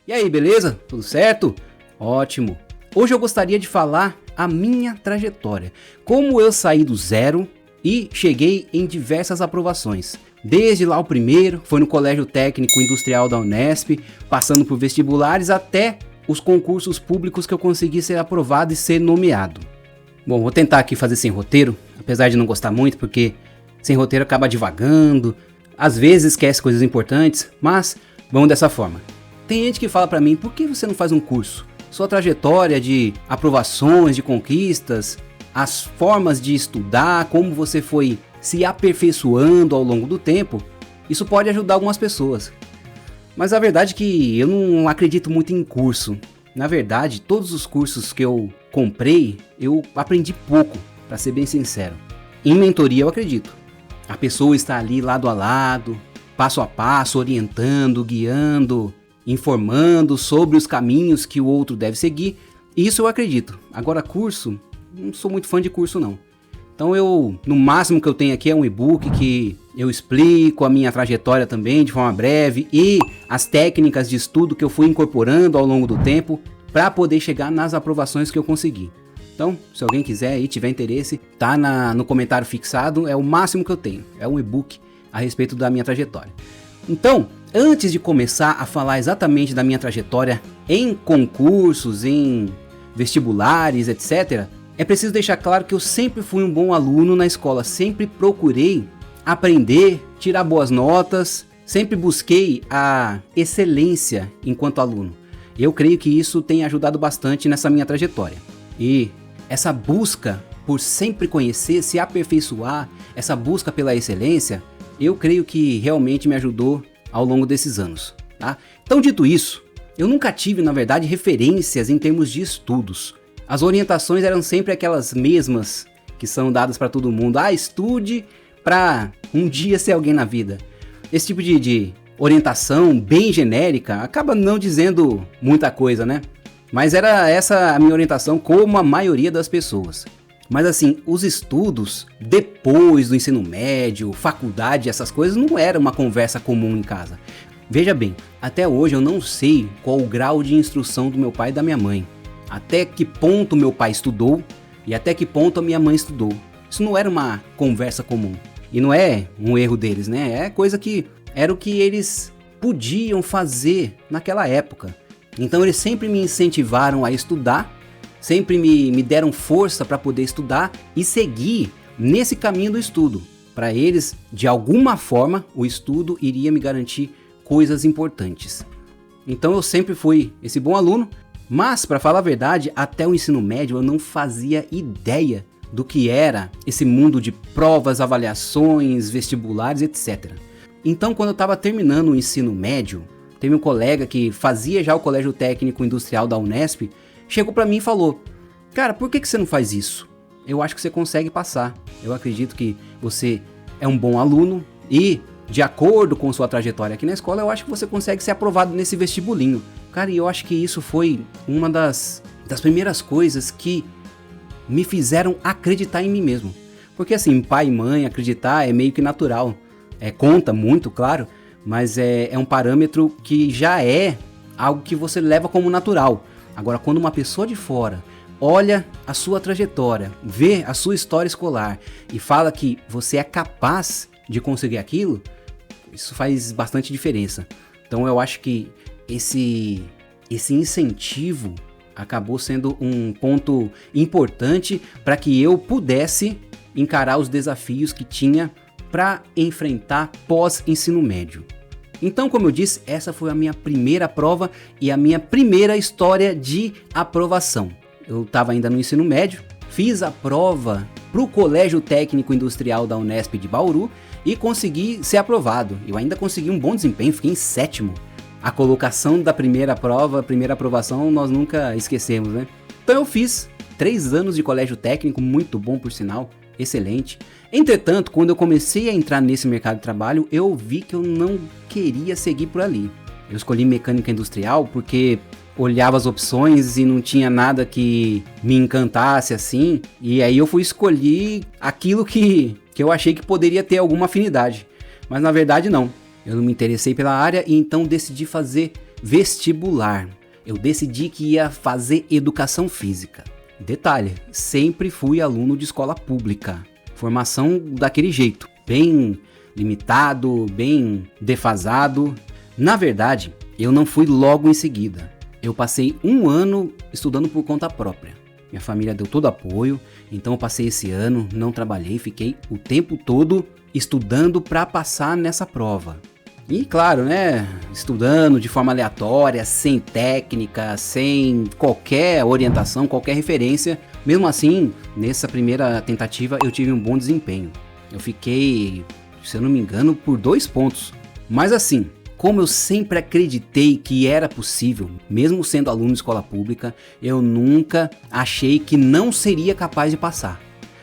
E aí, beleza? Tudo certo? Ótimo! Hoje eu gostaria de falar a minha trajetória, como eu saí do zero e cheguei em diversas aprovações. Desde lá o primeiro, foi no Colégio Técnico Industrial da Unesp, passando por vestibulares até os concursos públicos que eu consegui ser aprovado e ser nomeado. Bom, vou tentar aqui fazer sem roteiro, apesar de não gostar muito, porque sem roteiro acaba divagando, às vezes esquece coisas importantes, mas vamos dessa forma. Tem gente que fala pra mim, por que você não faz um curso? Sua trajetória de aprovações, de conquistas, as formas de estudar, como você foi se aperfeiçoando ao longo do tempo, isso pode ajudar algumas pessoas. Mas a verdade é que eu não acredito muito em curso. Na verdade, todos os cursos que eu comprei, eu aprendi pouco, pra ser bem sincero. Em mentoria eu acredito. A pessoa está ali lado a lado, passo a passo, orientando, guiando, informando sobre os caminhos que o outro deve seguir. Isso eu acredito. Agora curso, não sou muito fã de curso não. Então no máximo que eu tenho aqui é um e-book que eu explico a minha trajetória também de forma breve e as técnicas de estudo que eu fui incorporando ao longo do tempo para poder chegar nas aprovações que eu consegui. Então, se alguém quiser e tiver interesse, tá no comentário fixado, é o máximo que eu tenho. É um e-book a respeito da minha trajetória. Então, antes de começar a falar exatamente da minha trajetória em concursos, em vestibulares, etc., é preciso deixar claro que eu sempre fui um bom aluno na escola, sempre procurei aprender, tirar boas notas, sempre busquei a excelência enquanto aluno. Eu creio que isso tem ajudado bastante nessa minha trajetória. E essa busca por sempre conhecer, se aperfeiçoar, essa busca pela excelência, eu creio que realmente me ajudou ao longo desses anos, tá? Então, dito isso, eu nunca tive, na verdade, referências em termos de estudos. As orientações eram sempre aquelas mesmas que são dadas para todo mundo. Estude para um dia ser alguém na vida. Esse tipo de orientação bem genérica acaba não dizendo muita coisa, né? Mas era essa a minha orientação como a maioria das pessoas. Mas assim, os estudos depois do ensino médio, faculdade, essas coisas não era uma conversa comum em casa. Veja bem, até hoje eu não sei qual o grau de instrução do meu pai e da minha mãe. Até que ponto meu pai estudou e até que ponto a minha mãe estudou. Isso não era uma conversa comum. E não é um erro deles, né? É coisa que era o que eles podiam fazer naquela época. Então eles sempre me incentivaram a estudar, sempre me deram força para poder estudar e seguir nesse caminho do estudo. Para eles, de alguma forma, o estudo iria me garantir coisas importantes. Então eu sempre fui esse bom aluno, mas para falar a verdade, até o ensino médio eu não fazia ideia do que era esse mundo de provas, avaliações, vestibulares, etc. Então quando eu estava terminando o ensino médio, teve um colega que fazia já o Colégio Técnico Industrial da Unesp, chegou pra mim e falou: cara, por que você não faz isso? Eu acho que você consegue passar. Eu acredito que você é um bom aluno e, de acordo com sua trajetória aqui na escola, eu acho que você consegue ser aprovado nesse vestibulinho. Cara, e eu acho que isso foi uma das primeiras coisas que me fizeram acreditar em mim mesmo. Porque assim, pai e mãe, acreditar é meio que natural. Conta muito, claro, mas é um parâmetro que já é algo que você leva como natural. Agora, quando uma pessoa de fora olha a sua trajetória, vê a sua história escolar e fala que você é capaz de conseguir aquilo, isso faz bastante diferença. Então eu acho que esse incentivo acabou sendo um ponto importante para que eu pudesse encarar os desafios que tinha para enfrentar pós-ensino médio. Então, como eu disse, essa foi a minha primeira prova e a minha primeira história de aprovação. Eu estava ainda no ensino médio, fiz a prova para o Colégio Técnico Industrial da Unesp de Bauru e consegui ser aprovado. Eu ainda consegui um bom desempenho, fiquei em 7º. A colocação da primeira prova, a primeira aprovação, nós nunca esquecemos, né? Então eu fiz 3 anos de colégio técnico, muito bom por sinal, excelente. Entretanto, quando eu comecei a entrar nesse mercado de trabalho, eu vi que eu não queria seguir por ali. Eu escolhi mecânica industrial porque olhava as opções e não tinha nada que me encantasse assim. E aí eu fui escolher aquilo que eu achei que poderia ter alguma afinidade. Mas na verdade não. Eu não me interessei pela área e então decidi fazer vestibular. Eu decidi que ia fazer educação física. Detalhe, sempre fui aluno de escola pública. Formação daquele jeito, bem limitado, bem defasado. Na verdade, eu não fui logo em seguida. Eu passei 1 ano estudando por conta própria. Minha família deu todo apoio, então eu passei esse ano, não trabalhei, fiquei o tempo todo estudando para passar nessa prova. E claro, né, estudando de forma aleatória, sem técnica, sem qualquer orientação, qualquer referência. Mesmo assim, nessa primeira tentativa eu tive um bom desempenho. Eu fiquei, se eu não me engano, por 2 pontos. Mas assim, como eu sempre acreditei que era possível, mesmo sendo aluno de escola pública, eu nunca achei que não seria capaz de passar.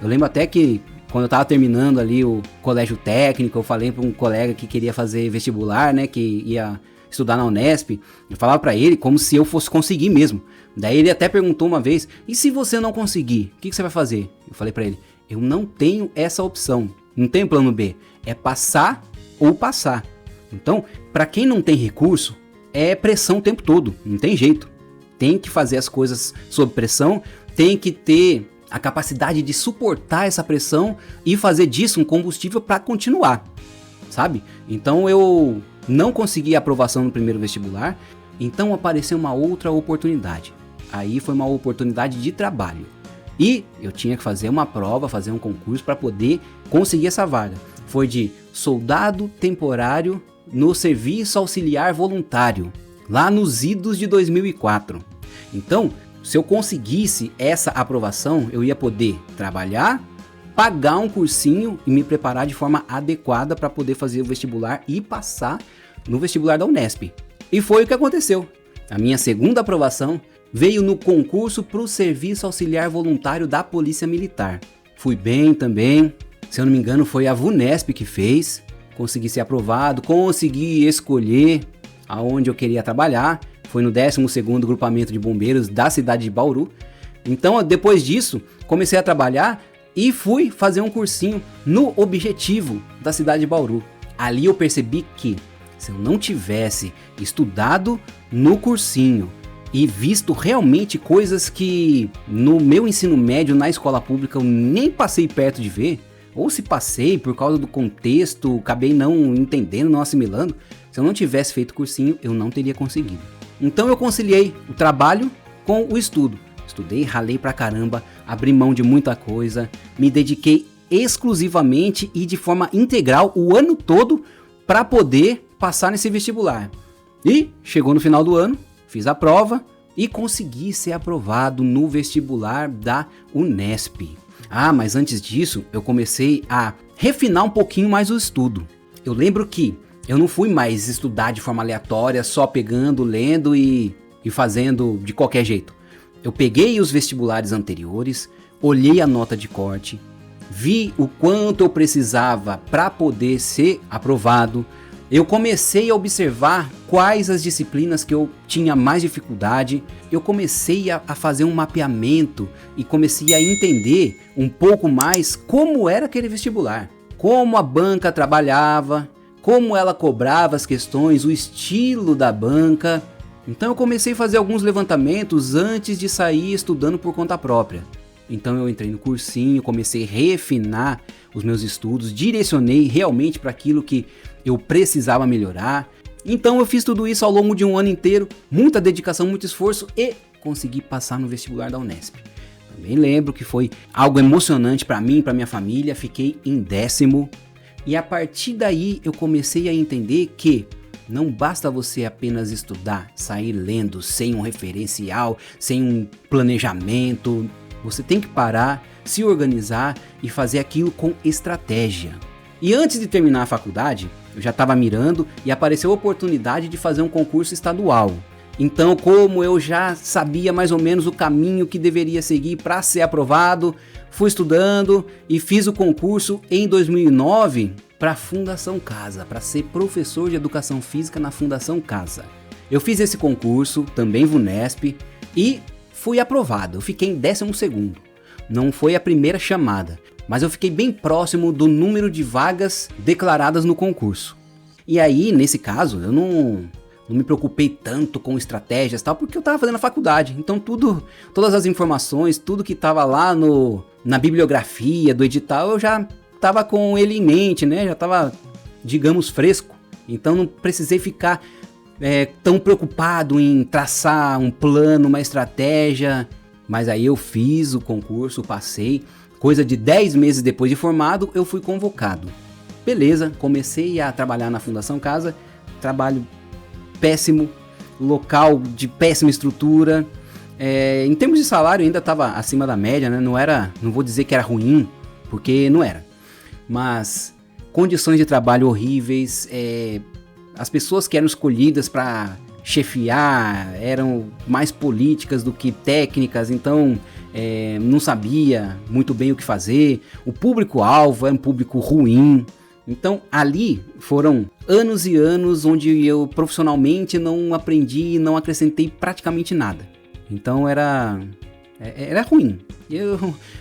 Eu lembro até que quando eu tava terminando ali o colégio técnico, eu falei para um colega que queria fazer vestibular, né, que ia estudar na Unesp, eu falava para ele como se eu fosse conseguir mesmo. Daí ele até perguntou uma vez, e se você não conseguir, o que você vai fazer? Eu falei para ele, eu não tenho essa opção, não tenho plano B, é passar ou passar. Então, para quem não tem recurso, é pressão o tempo todo, não tem jeito. Tem que fazer as coisas sob pressão, tem que ter a capacidade de suportar essa pressão e fazer disso um combustível para continuar, sabe? Então eu não consegui a aprovação no primeiro vestibular, então apareceu uma outra oportunidade. Aí foi uma oportunidade de trabalho. E eu tinha que fazer uma prova, fazer um concurso para poder conseguir essa vaga. Foi de soldado temporário no Serviço Auxiliar Voluntário, lá nos idos de 2004. Então, se eu conseguisse essa aprovação, eu ia poder trabalhar, pagar um cursinho e me preparar de forma adequada para poder fazer o vestibular e passar no vestibular da Unesp. E foi o que aconteceu. A minha segunda aprovação veio no concurso para o Serviço Auxiliar Voluntário da Polícia Militar. Fui bem também, se eu não me engano foi a VUNESP que fez, consegui ser aprovado, consegui escolher aonde eu queria trabalhar. Foi no 12º Grupamento de Bombeiros da cidade de Bauru. Então, depois disso, comecei a trabalhar e fui fazer um cursinho no Objetivo da cidade de Bauru. Ali eu percebi que, se eu não tivesse estudado no cursinho e visto realmente coisas que no meu ensino médio na escola pública eu nem passei perto de ver, ou se passei por causa do contexto, acabei não entendendo, não assimilando, se eu não tivesse feito cursinho, eu não teria conseguido. Então eu conciliei o trabalho com o estudo. Estudei, ralei pra caramba, abri mão de muita coisa, me dediquei exclusivamente e de forma integral o ano todo para poder passar nesse vestibular. E chegou no final do ano, fiz a prova e consegui ser aprovado no vestibular da Unesp. Ah, mas antes disso eu comecei a refinar um pouquinho mais o estudo. Eu lembro que eu não fui mais estudar de forma aleatória, só pegando, lendo e fazendo de qualquer jeito. Eu peguei os vestibulares anteriores, olhei a nota de corte, vi o quanto eu precisava para poder ser aprovado. Eu comecei a observar quais as disciplinas que eu tinha mais dificuldade. Eu comecei a fazer um mapeamento e comecei a entender um pouco mais como era aquele vestibular, como a banca trabalhava, como ela cobrava as questões, o estilo da banca. Então eu comecei a fazer alguns levantamentos antes de sair estudando por conta própria. Então eu entrei no cursinho, comecei a refinar os meus estudos, direcionei realmente para aquilo que eu precisava melhorar. Então eu fiz tudo isso ao longo de um ano inteiro, muita dedicação, muito esforço e consegui passar no vestibular da Unesp. Também lembro que foi algo emocionante para mim, para minha família, fiquei em 10º. E a partir daí eu comecei a entender que não basta você apenas estudar, sair lendo sem um referencial, sem um planejamento. Você tem que parar, se organizar e fazer aquilo com estratégia. E antes de terminar a faculdade, eu já estava mirando e apareceu a oportunidade de fazer um concurso estadual. Então, como eu já sabia mais ou menos o caminho que deveria seguir para ser aprovado, fui estudando e fiz o concurso em 2009 para a Fundação Casa, para ser professor de educação física na Fundação Casa. Eu fiz esse concurso, também VUNESP, e fui aprovado. Eu fiquei em 12º. Não foi a primeira chamada, mas eu fiquei bem próximo do número de vagas declaradas no concurso. E aí, nesse caso, eu não me preocupei tanto com estratégias e tal, porque eu tava fazendo a faculdade. Então todas as informações, tudo que tava lá na bibliografia do edital, eu já tava com ele em mente, né? Já tava, digamos, fresco. Então não precisei ficar tão preocupado em traçar um plano, uma estratégia. Mas aí eu fiz o concurso, passei. Coisa de 10 meses depois de formado, eu fui convocado. Beleza, comecei a trabalhar na Fundação Casa. Trabalho péssimo, local de péssima estrutura. Em termos de salário ainda estava acima da média, né? Não vou dizer que era ruim, porque não era. Mas condições de trabalho horríveis. As pessoas que eram escolhidas para chefiar eram mais políticas do que técnicas, então não sabia muito bem o que fazer. O público-alvo era um público ruim. Então ali foram anos e anos onde eu profissionalmente não aprendi, não acrescentei praticamente nada. Então era ruim.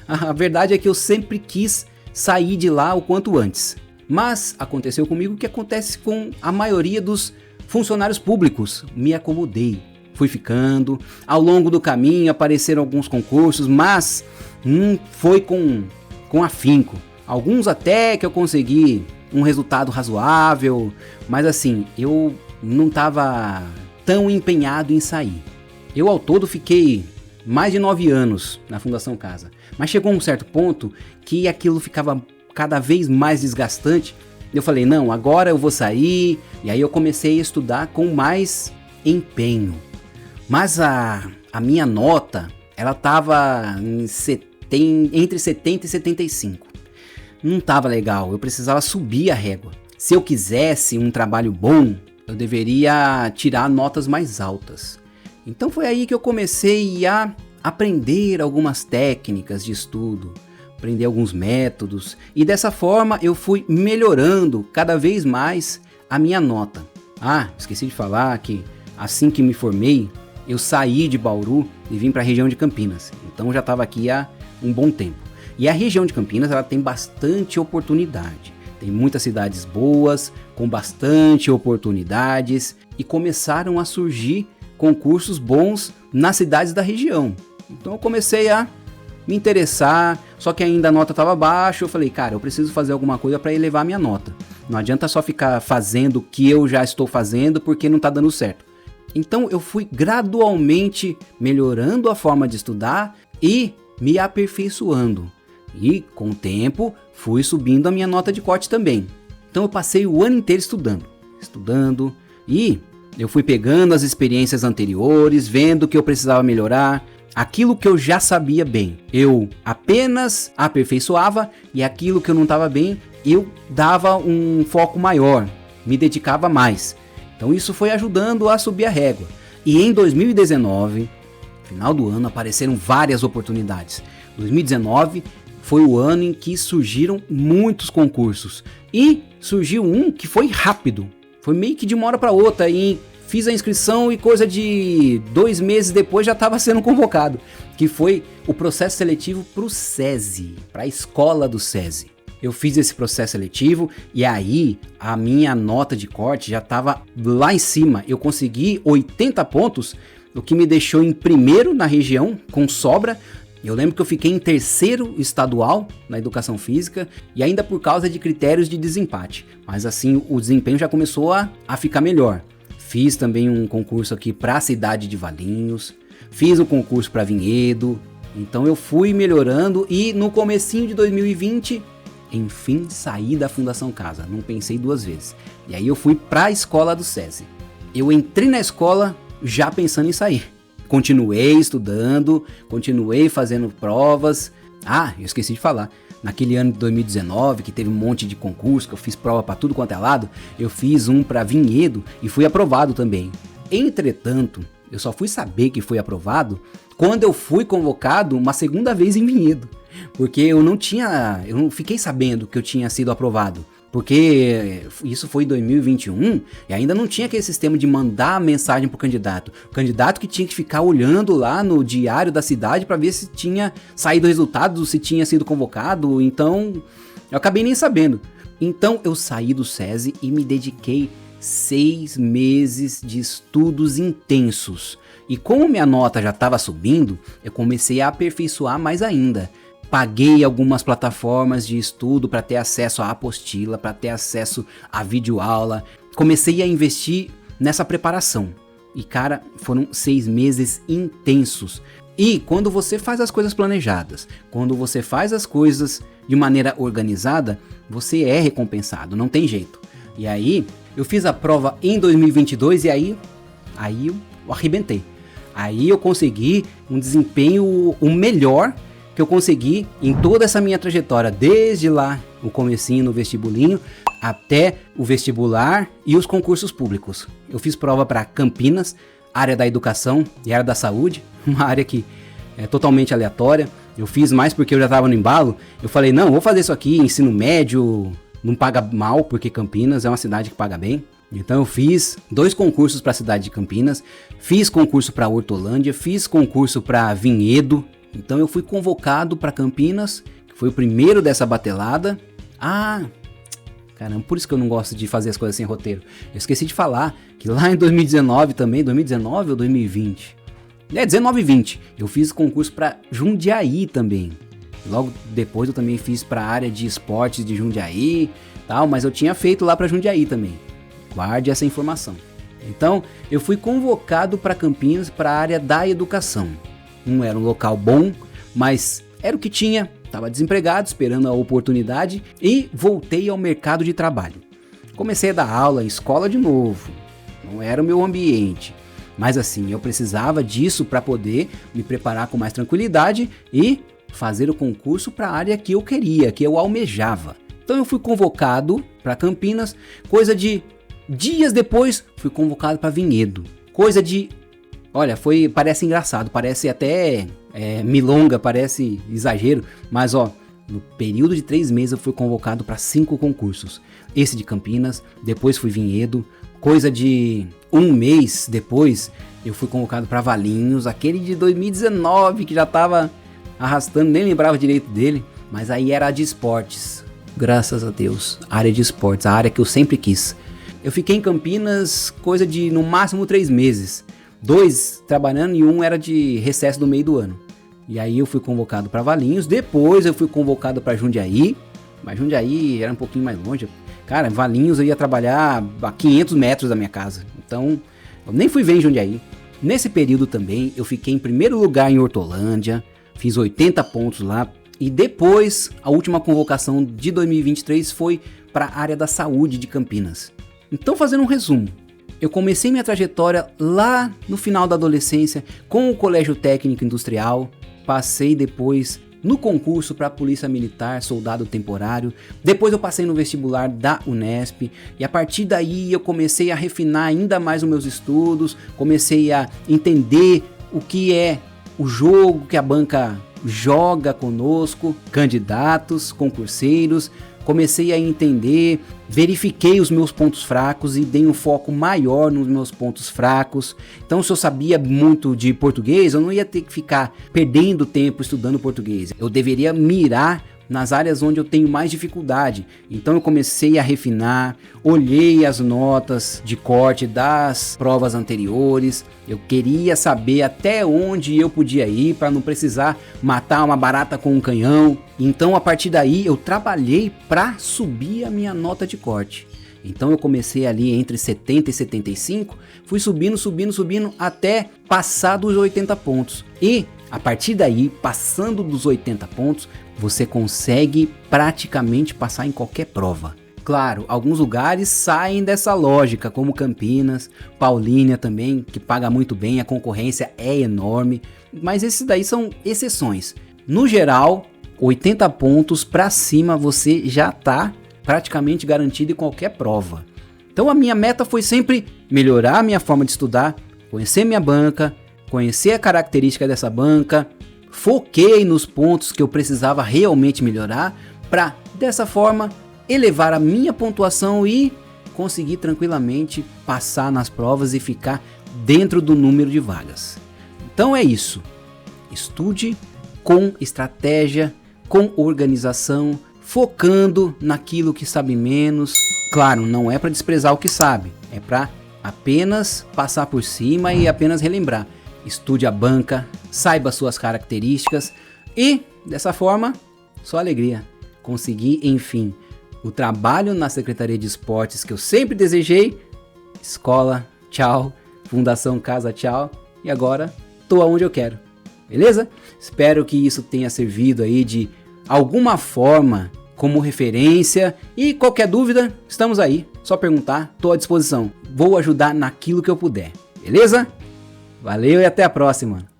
A verdade é que eu sempre quis sair de lá o quanto antes. Mas aconteceu comigo o que acontece com a maioria dos funcionários públicos. Me acomodei, fui ficando. Ao longo do caminho apareceram alguns concursos, mas não foi com afinco. Alguns até que eu consegui um resultado razoável, mas assim, eu não estava tão empenhado em sair. Eu ao todo fiquei mais de 9 anos na Fundação Casa, mas chegou um certo ponto que aquilo ficava cada vez mais desgastante. Eu falei, não, agora eu vou sair, e aí eu comecei a estudar com mais empenho. Mas a minha nota, ela estava entre 70 e 75. Não estava legal, eu precisava subir a régua. Se eu quisesse um trabalho bom, eu deveria tirar notas mais altas. Então foi aí que eu comecei a aprender algumas técnicas de estudo, aprender alguns métodos, e dessa forma eu fui melhorando cada vez mais a minha nota. Esqueci de falar que assim que me formei, eu saí de Bauru e vim para a região de Campinas. Então já estava aqui há um bom tempo. E a região de Campinas, ela tem bastante oportunidade. Tem muitas cidades boas, com bastante oportunidades, e começaram a surgir concursos bons nas cidades da região. Então eu comecei a me interessar, só que ainda a nota estava baixa. Eu falei, cara, eu preciso fazer alguma coisa para elevar a minha nota. Não adianta só ficar fazendo o que eu já estou fazendo porque não está dando certo. Então eu fui gradualmente melhorando a forma de estudar e me aperfeiçoando. E com o tempo fui subindo a minha nota de corte também. Então eu passei o ano inteiro estudando, e eu fui pegando as experiências anteriores, vendo o que eu precisava melhorar. Aquilo que eu já sabia bem, eu apenas aperfeiçoava, e aquilo que eu não estava bem, eu dava um foco maior, me dedicava mais. Então isso foi ajudando a subir a régua. E em 2019, final do ano, apareceram várias oportunidades. 2019 foi o ano em que surgiram muitos concursos. E surgiu um que foi rápido. Foi meio que de uma hora para outra. E fiz a inscrição e coisa de 2 meses depois já estava sendo convocado. Que foi o processo seletivo para o SESI, para a escola do SESI. Eu fiz esse processo seletivo e aí a minha nota de corte já estava lá em cima. Eu consegui 80 pontos, o que me deixou em primeiro na região, com sobra. Eu lembro que eu fiquei em terceiro estadual na educação física, e ainda por causa de critérios de desempate. Mas assim, o desempenho já começou a ficar melhor. Fiz também um concurso aqui para a cidade de Valinhos, fiz um concurso para Vinhedo. Então eu fui melhorando, e no comecinho de 2020, enfim, saí da Fundação Casa. Não pensei 2 vezes. E aí eu fui para a escola do SESI. Eu entrei na escola já pensando em sair. Continuei estudando, continuei fazendo provas. Eu esqueci de falar. Naquele ano de 2019, que teve um monte de concurso, que eu fiz prova para tudo quanto é lado, eu fiz um para Vinhedo e fui aprovado também. Entretanto, eu só fui saber que fui aprovado quando eu fui convocado uma segunda vez em Vinhedo. Porque eu não fiquei sabendo que eu tinha sido aprovado. Porque isso foi em 2021 e ainda não tinha aquele sistema de mandar mensagem pro candidato. O candidato que tinha que ficar olhando lá no diário da cidade para ver se tinha saído o resultado, se tinha sido convocado. Então, eu acabei nem sabendo. Então, eu saí do SESI e me dediquei 6 meses de estudos intensos. E como minha nota já estava subindo, eu comecei a aperfeiçoar mais ainda. Paguei algumas plataformas de estudo para ter acesso à apostila, para ter acesso à videoaula. Comecei a investir nessa preparação. E cara, foram 6 meses intensos. E quando você faz as coisas planejadas, quando você faz as coisas de maneira organizada, você é recompensado, não tem jeito. E aí, eu fiz a prova em 2022 e aí eu arrebentei. Aí eu consegui um desempenho o melhor que eu consegui em toda essa minha trajetória, desde lá, o comecinho no vestibulinho, até o vestibular e os concursos públicos. Eu fiz prova para Campinas, área da educação e área da saúde, uma área que é totalmente aleatória. Eu fiz mais porque eu já estava no embalo. Eu falei, não, vou fazer isso aqui, ensino médio, não paga mal, porque Campinas é uma cidade que paga bem. Então eu fiz 2 concursos para a cidade de Campinas, fiz concurso para Hortolândia, fiz concurso para Vinhedo. Então eu fui convocado para Campinas, que foi o primeiro dessa batelada. Caramba, por isso que eu não gosto de fazer as coisas sem roteiro. Eu esqueci de falar que lá em 2019 também, 2019 ou 2020? 19 e 20, eu fiz concurso para Jundiaí também. Logo depois eu também fiz para a área de esportes de Jundiaí, tal, mas eu tinha feito lá para Jundiaí também. Guarde essa informação. Então, eu fui convocado para Campinas para a área da educação. Não era um local bom, mas era o que tinha. Estava desempregado, esperando a oportunidade e voltei ao mercado de trabalho. Comecei a dar aula em escola de novo. Não era o meu ambiente. Mas assim, eu precisava disso para poder me preparar com mais tranquilidade e fazer o concurso para a área que eu queria, que eu almejava. Então eu fui convocado para Campinas, coisa de dias depois fui convocado para Vinhedo. Olha, parece engraçado, parece até milonga, parece exagero, mas no período de 3 meses eu fui convocado para 5 concursos. Esse de Campinas, depois fui Vinhedo, coisa de 1 mês depois eu fui convocado para Valinhos, aquele de 2019 que já estava arrastando, nem lembrava direito dele, mas aí era a de esportes. Graças a Deus, a área de esportes, a área que eu sempre quis. Eu fiquei em Campinas coisa de no máximo 3 meses. 2 trabalhando e 1 era de recesso do meio do ano. E aí eu fui convocado para Valinhos, depois eu fui convocado para Jundiaí, mas Jundiaí era um pouquinho mais longe. Cara, Valinhos eu ia trabalhar a 500 metros da minha casa, então eu nem fui ver em Jundiaí. Nesse período também eu fiquei em primeiro lugar em Hortolândia, fiz 80 pontos lá e depois a última convocação de 2023 foi para a área da saúde de Campinas. Então, fazendo um resumo, eu comecei minha trajetória lá no final da adolescência com o Colégio Técnico Industrial, passei depois no concurso para a Polícia Militar, soldado temporário, depois eu passei no vestibular da Unesp e a partir daí eu comecei a refinar ainda mais os meus estudos, comecei a entender o que é o jogo que a banca joga conosco, candidatos, concurseiros. Comecei a entender, verifiquei os meus pontos fracos e dei um foco maior nos meus pontos fracos. Então, se eu sabia muito de português, eu não ia ter que ficar perdendo tempo estudando português. Eu deveria mirar nas áreas onde eu tenho mais dificuldade. Então eu comecei a refinar, olhei as notas de corte das provas anteriores, eu queria saber até onde eu podia ir para não precisar matar uma barata com um canhão. Então a partir daí eu trabalhei para subir a minha nota de corte. Então eu comecei ali entre 70 e 75, fui subindo até passar dos 80 pontos. E a partir daí, passando dos 80 pontos, você consegue praticamente passar em qualquer prova. Claro, alguns lugares saem dessa lógica, como Campinas, Paulínia também, que paga muito bem, a concorrência é enorme, mas esses daí são exceções. No geral, 80 pontos para cima você já está praticamente garantido em qualquer prova. Então a minha meta foi sempre melhorar a minha forma de estudar, conhecer minha banca, conhecer a característica dessa banca, foquei nos pontos que eu precisava realmente melhorar para, dessa forma, elevar a minha pontuação e conseguir tranquilamente passar nas provas e ficar dentro do número de vagas. Então é isso. Estude com estratégia, com organização, focando naquilo que sabe menos. Claro, não é para desprezar o que sabe, é para apenas passar por cima e apenas relembrar. Estude a banca, saiba suas características e, dessa forma, só alegria. Consegui, enfim, o trabalho na Secretaria de Esportes que eu sempre desejei. Escola, tchau. Fundação Casa, tchau. E agora, tô aonde eu quero. Beleza? Espero que isso tenha servido aí de alguma forma como referência. E qualquer dúvida, estamos aí. Só perguntar, tô à disposição. Vou ajudar naquilo que eu puder. Beleza? Valeu e até a próxima.